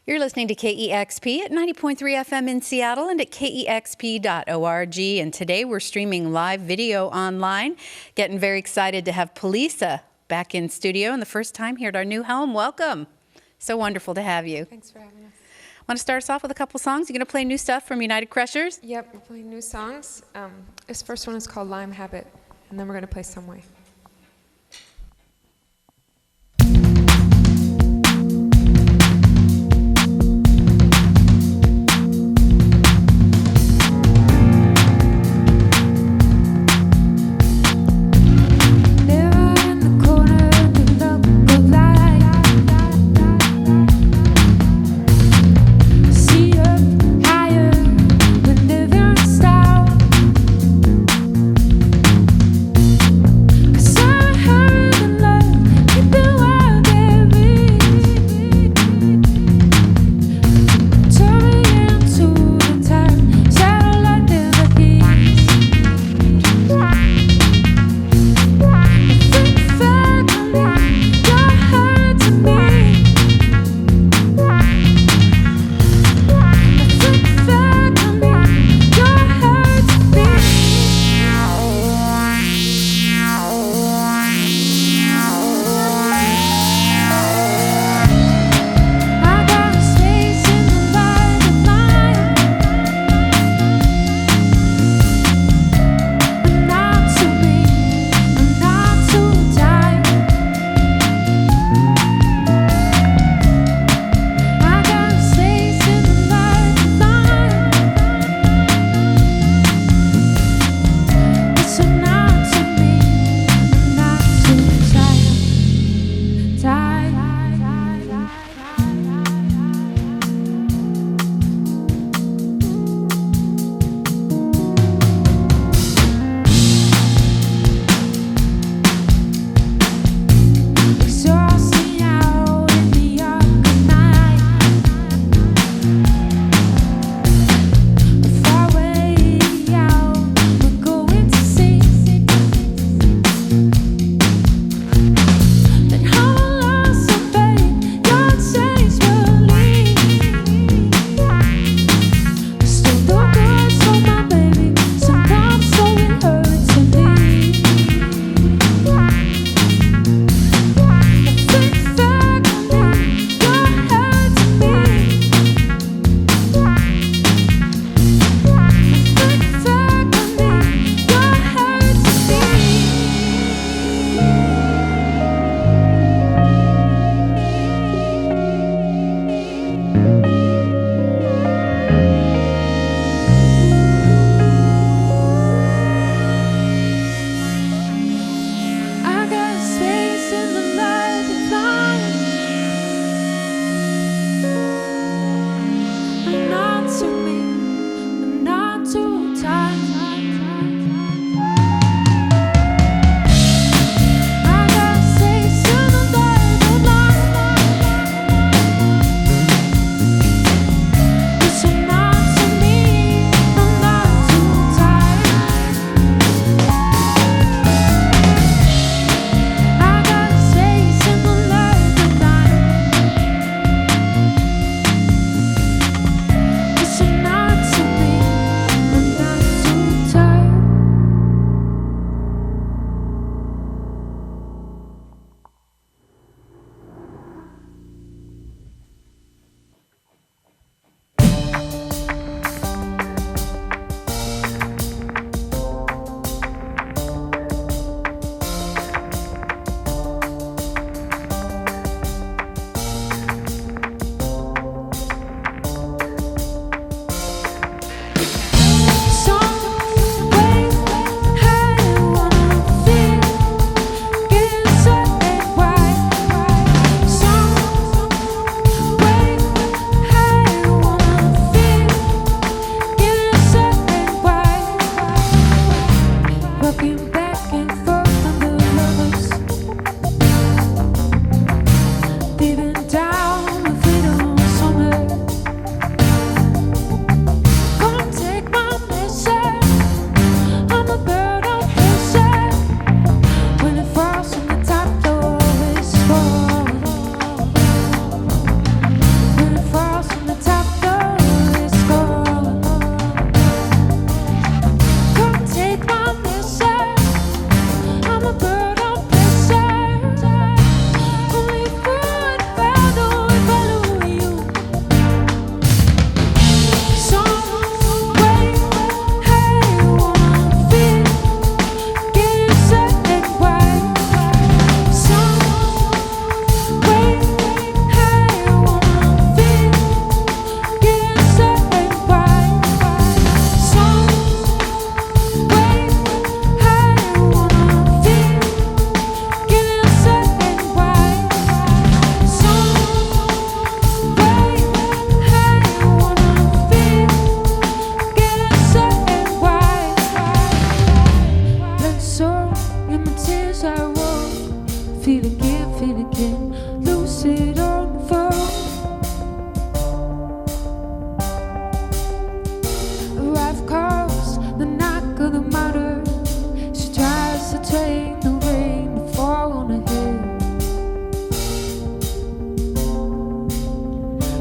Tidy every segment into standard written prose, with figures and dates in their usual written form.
You're listening to KEXP at 90.3 FM in Seattle and at KEXP.org. And today we're streaming live video online. Getting very excited to have Polic back in studio and the first time here at our new home. Welcome. So wonderful to have you. Thanks for having us. Want to start us off with a couple songs? You're going to play new stuff from United Crushers? Yep, we're playing new songs. This first one is called Lime Habit, and then we're going to play Someway.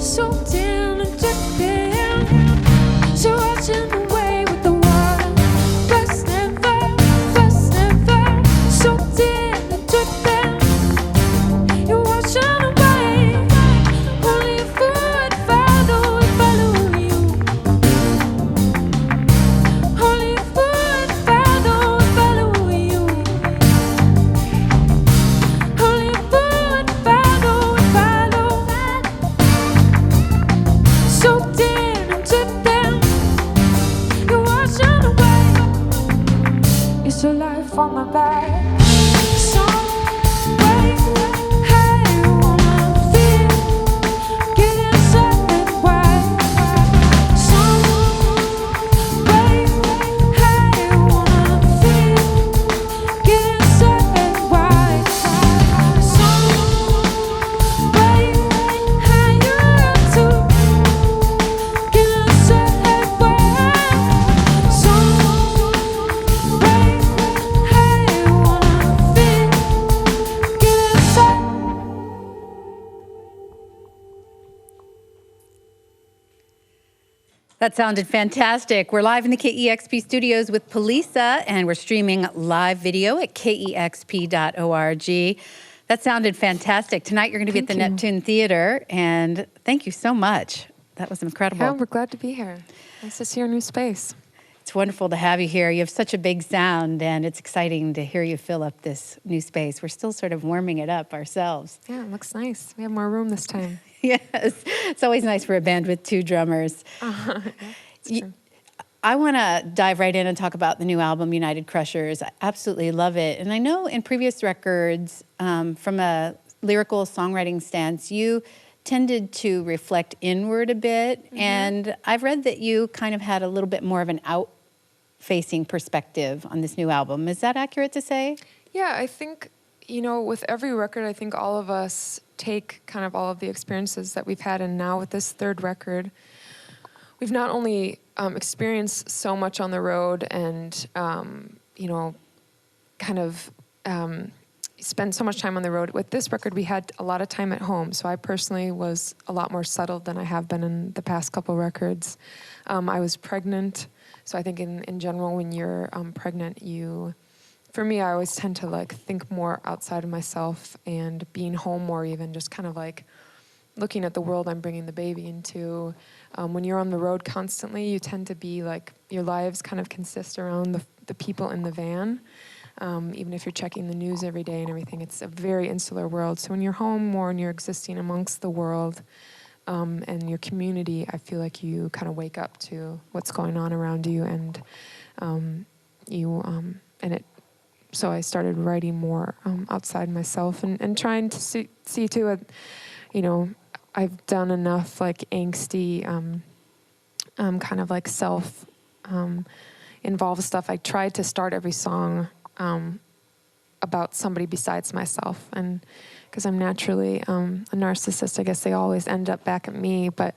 soaked in and dripping. So watching away with the water. Rest never, soaked in and dripping. You're washing away. Only if would follow you. Only if would follow you. Only if would follow. Soaked in and dripping. You're washing away. It's your life on my back. Someway, how you wanna feel, getting set and white. Someway, how you wanna feel, getting set and white. Someway, how you love to, getting set and white. Someway, how you wanna feel, getting set. That sounded fantastic. We're live in the KEXP studios with Polisa, and we're streaming live video at KEXP.org. That sounded fantastic. Tonight you're going to be at the Thank you. Neptune Theater, and thank you so much. That was incredible. Yeah, we're glad to be here. Nice to see our new space. It's wonderful to have you here. You have such a big sound, and it's exciting to hear you fill up this new space. We're still sort of warming it up ourselves. Yeah, it looks nice. We have more room this time. Yes, it's always nice for a band with two drummers. It's Y- true. I want to dive right in and talk about the new album, United Crushers. I absolutely love it. And I know in previous records, from a lyrical songwriting stance, you tended to reflect inward a bit. And I've read that you kind of had a little bit more of an out-facing perspective on this new album. Is that accurate to say? Yeah, I think, with every record, I think all of us take kind of all of the experiences that we've had, and now with this third record, we've not only experienced so much on the road and, kind of spend so much time on the road. With this record, we had a lot of time at home, so I personally was a lot more settled than I have been in the past couple records. I was pregnant, so I think in general, when you're pregnant, for me, I always tend to think more outside of myself, and being home more, even just kind of looking at the world I'm bringing the baby into. When you're on the road constantly, you tend to be your lives kind of consist around the people in the van. Even if you're checking the news every day and everything, it's a very insular world. So when you're home more and you're existing amongst the world and your community, I feel like you kind of wake up to what's going on around you, and So I started writing more outside myself and trying to see to it, I've done enough angsty, kind of self involved stuff. I tried to start every song about somebody besides myself, and because I'm naturally a narcissist, I guess they always end up back at me, but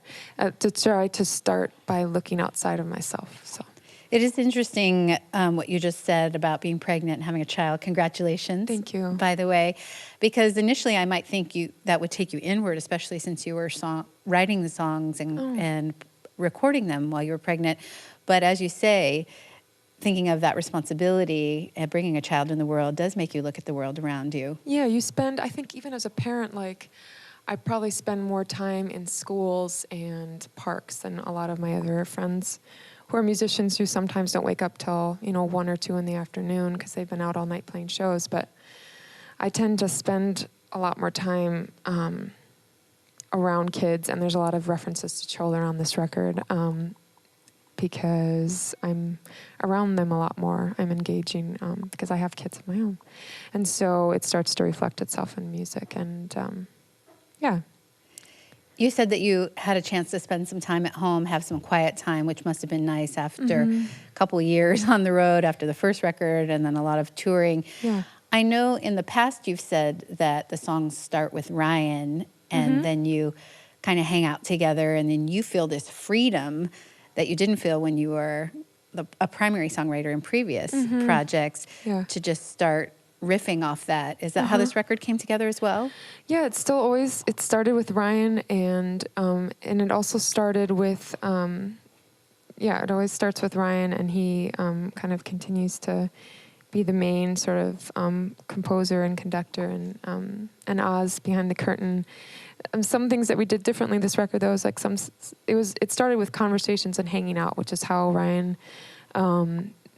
to try to start by looking outside of myself. So. It is interesting what you just said about being pregnant and having a child. Congratulations. Thank you. By the way, because initially I might think that would take you inward, especially since you were writing the songs and recording them while you were pregnant. But as you say, thinking of that responsibility and bringing a child in the world does make you look at the world around you. Yeah, I think even as a parent, I probably spend more time in schools and parks than a lot of my other friends who are musicians who sometimes don't wake up till 1 or 2 in the afternoon because they've been out all night playing shows. But I tend to spend a lot more time around kids, and there's a lot of references to children on this record because I'm around them a lot more. I'm engaging because I have kids of my own, and so it starts to reflect itself in music. And yeah. You said that you had a chance to spend some time at home, have some quiet time, which must have been nice after a couple of years on the road, after the first record, and then a lot of touring. Yeah. I know in the past you've said that the songs start with Ryan, and then you kind of hang out together, and then you feel this freedom that you didn't feel when you were a primary songwriter in previous projects, Yeah. to just start riffing off that. Is that how this record came together as well? Yeah, it started with Ryan, and it also started with, it always starts with Ryan, and he kind of continues to be the main sort of composer and conductor, and Oz behind the curtain. Some things that we did differently this record, though, is like it started with conversations and hanging out, which is how Ryan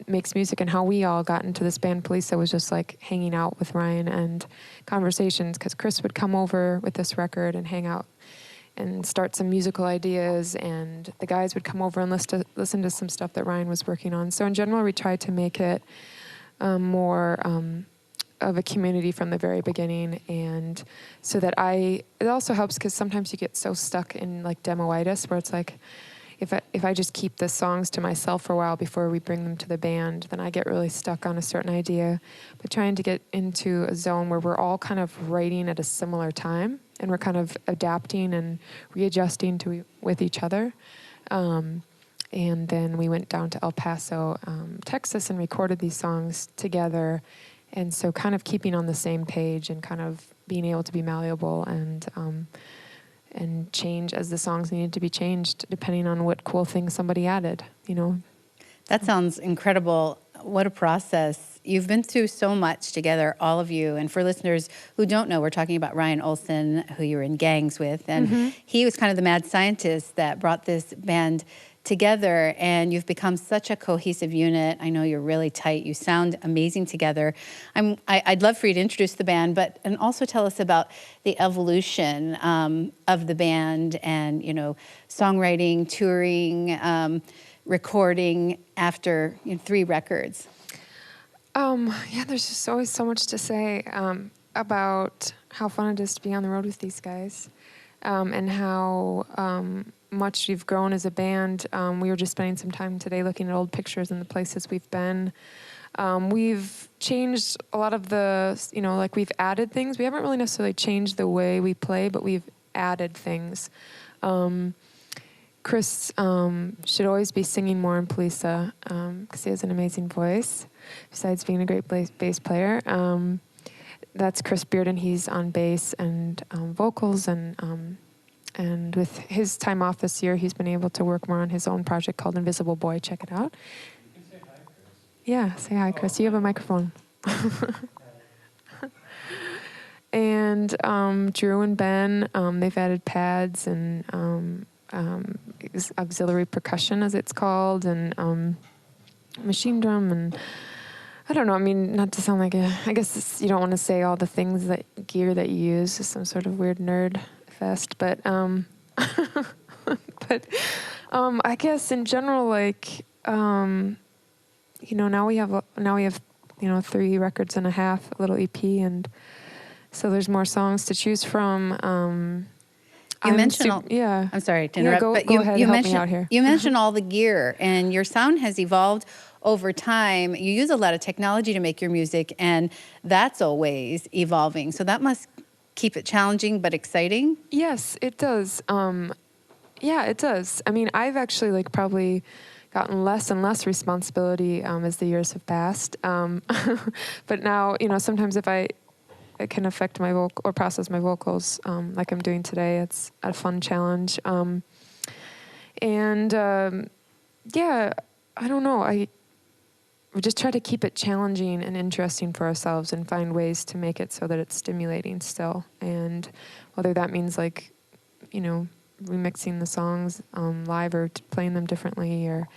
makes music, and how we all got into this band Police. Was just like hanging out with Ryan and conversations, because Chris would come over with this record and hang out and start some musical ideas, and the guys would come over and listen to some stuff that Ryan was working on. So in general, we tried to make it more of a community from the very beginning, and so that it also helps, because sometimes you get so stuck in like demoitis, where it's like, if I just keep the songs to myself for a while before we bring them to the band, then I get really stuck on a certain idea. But trying to get into a zone where we're all kind of writing at a similar time, and we're kind of adapting and readjusting with each other. And then we went down to El Paso, Texas, and recorded these songs together. And so kind of keeping on the same page, and kind of being able to be malleable and change as the songs needed to be changed, depending on what cool things somebody added, That sounds incredible. What a process. You've been through so much together, all of you. And for listeners who don't know, we're talking about Ryan Olson, who you were in gangs with. And he was kind of the mad scientist that brought this band together, and you've become such a cohesive unit. I know you're really tight. You sound amazing together. I'd love for you to introduce the band, and also tell us about the evolution of the band, and songwriting, touring, recording after 3 records. There's just always so much to say about how fun it is to be on the road with these guys, and how much we've grown as a band. We were just spending some time today looking at old pictures and the places we've been. We've changed a lot of we've added things. We haven't really necessarily changed the way we play, but we've added things. Chris should always be singing more in Polisa, because he has an amazing voice, besides being a great bass player. That's Chris Bearden. He's on bass and vocals, and with his time off this year, he's been able to work more on his own project called Invisible Boy. Check it out. You can say hi, Chris. Yeah, say hi, Chris. You have a microphone. And Drew and Ben, they've added pads and auxiliary percussion, as it's called, and machine drum, and I don't know. I mean, not to sound like I guess you don't want to say all the things gear that you use is some sort of weird nerd fest, but I guess in general, now we have 3 records and a half, a little EP, and so there's more songs to choose from. I'm sorry to interrupt, go but ahead, you help mentioned me out here. You mentioned all the gear, and your sound has evolved over time. You use a lot of technology to make your music, and that's always evolving. So that must keep it challenging but exciting. Yes, it does. It does. I mean, I've actually probably gotten less and less responsibility as the years have passed. But now, sometimes if it can affect my vocal or process my vocals like I'm doing today. It's a fun challenge. I don't know. We just try to keep it challenging and interesting for ourselves, and find ways to make it so that it's stimulating still. And whether that means remixing the songs live, or playing them differently, or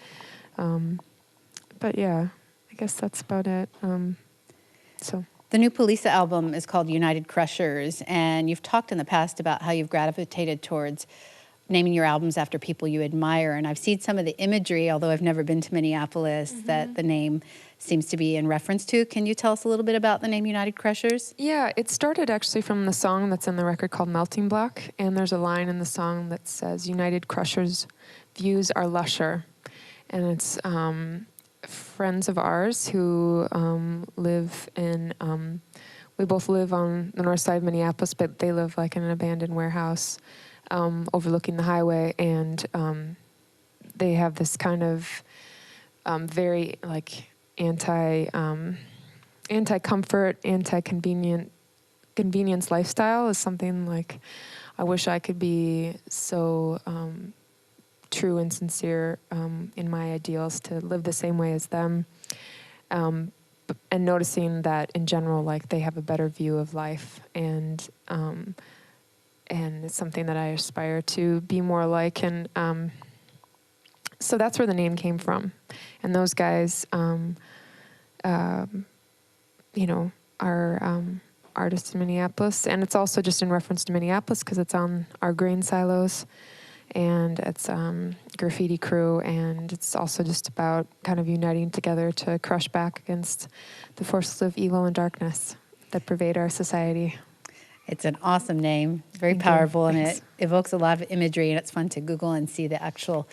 but yeah, I guess that's about it. The new Polisa album is called United Crushers, and you've talked in the past about how you've gravitated towards naming your albums after people you admire. And I've seen some of the imagery, although I've never been to Minneapolis, that the name seems to be in reference to. Can you tell us a little bit about the name United Crushers? Yeah, it started actually from the song that's in the record called Melting Block. And there's a line in the song that says, United Crushers' views are lusher. And it's friends of ours who live in, we both live on the north side of Minneapolis, but they live in an abandoned warehouse overlooking the highway, and they have this kind of very anti anti-comfort, convenience lifestyle is something like I wish I could be so true and sincere in my ideals to live the same way as them. And noticing that in general, like they have a better view of life, and it's something that I aspire to be more like. And so that's where the name came from. And those guys, are artists in Minneapolis, and it's also just in reference to Minneapolis because it's on our grain silos, and it's graffiti crew, and it's also just about kind of uniting together to crush back against the forces of evil and darkness that pervade our society. It's an awesome name, very Thank powerful, you. and Thanks. it evokes a lot of imagery, and it's fun to Google and see the actual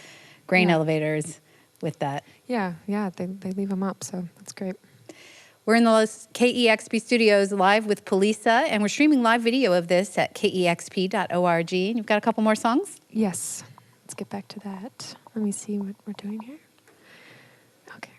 grain elevators with that. Yeah, they leave them up, so that's great. We're in the KEXP studios live with Polisa, and we're streaming live video of this at KEXP.org. And you've got a couple more songs? Yes, let's get back to that. Let me see what we're doing here. Okay.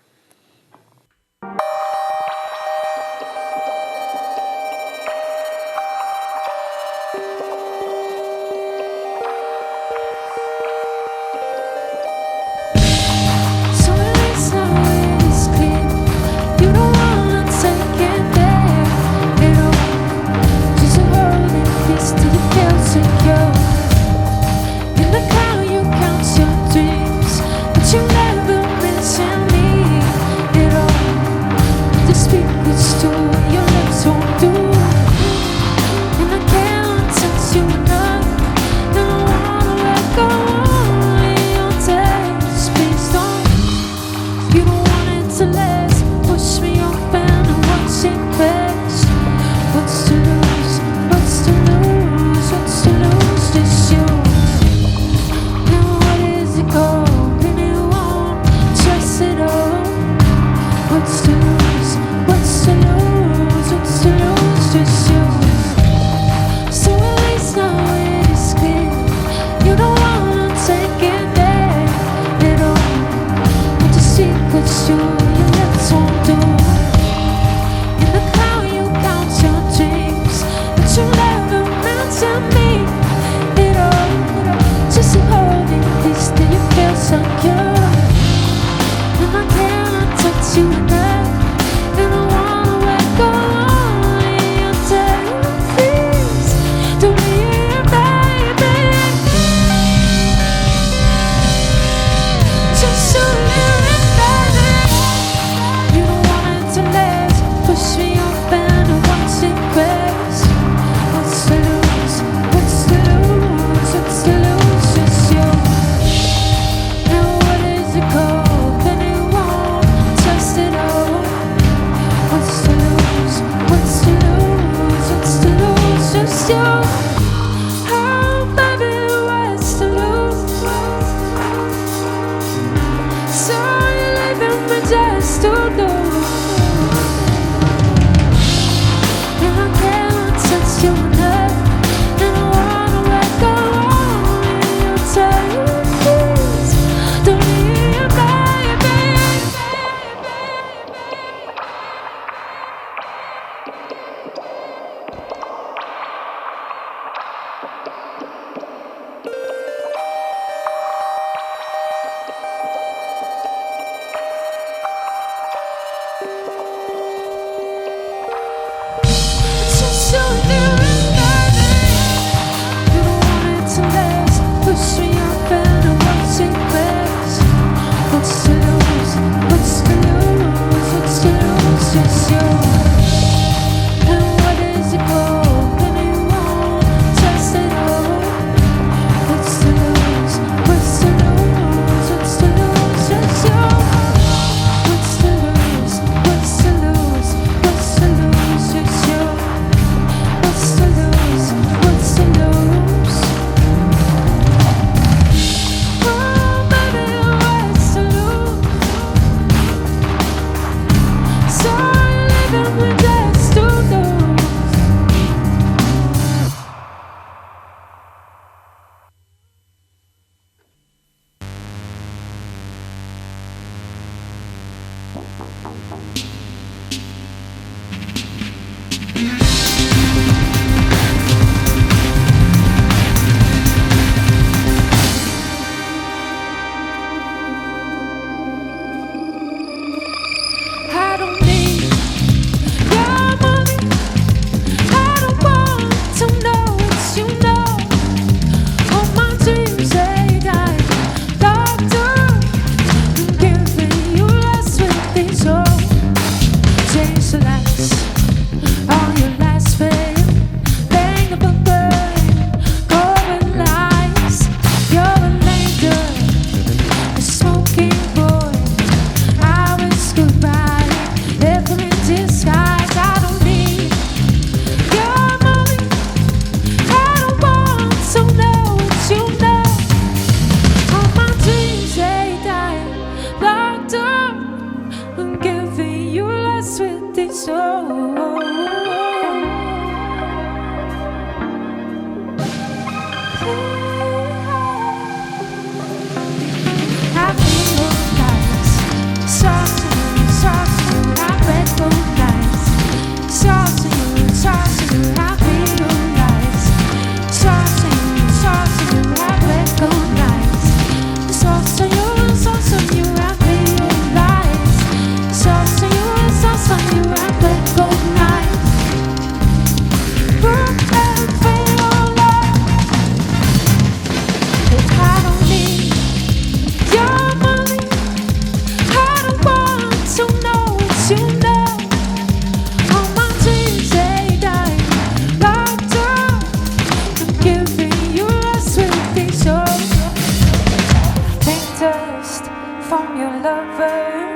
lover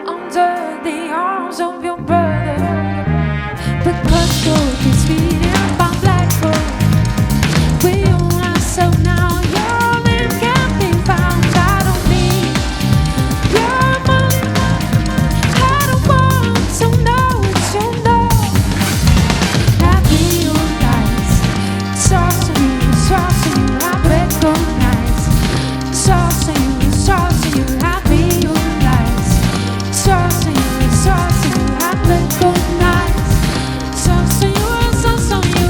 under the arms of your brother. Because gold is feeding by black gold. We own ourselves now. Your name can't be found. I don't need your money. I don't want to know what you know. Happy your lights. Sauce on you, sauce on you. I recognize. Sauce on you, sauce on you. Happy your lights. Sauce on you, sauce on you. I recognize. Sauce on you, sauce on you.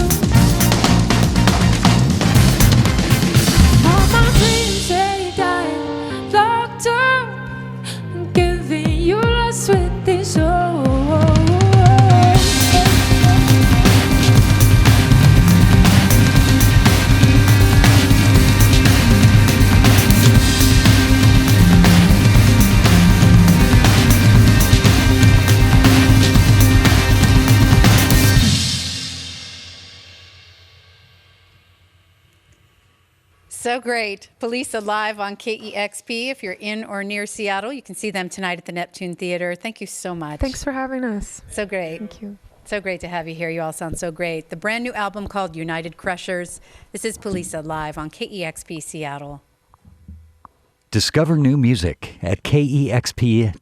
All my dreams they die, locked up, and giving you lost with this soul. So great. Police Alive on KEXP. If you're in or near Seattle, you can see them tonight at the Neptune Theater. Thank you so much. Thanks for having us. So great. Thank you. So great to have you here. You all sound so great. The brand new album called United Crushers. This is Police Alive on KEXP Seattle. Discover new music at kexp.org.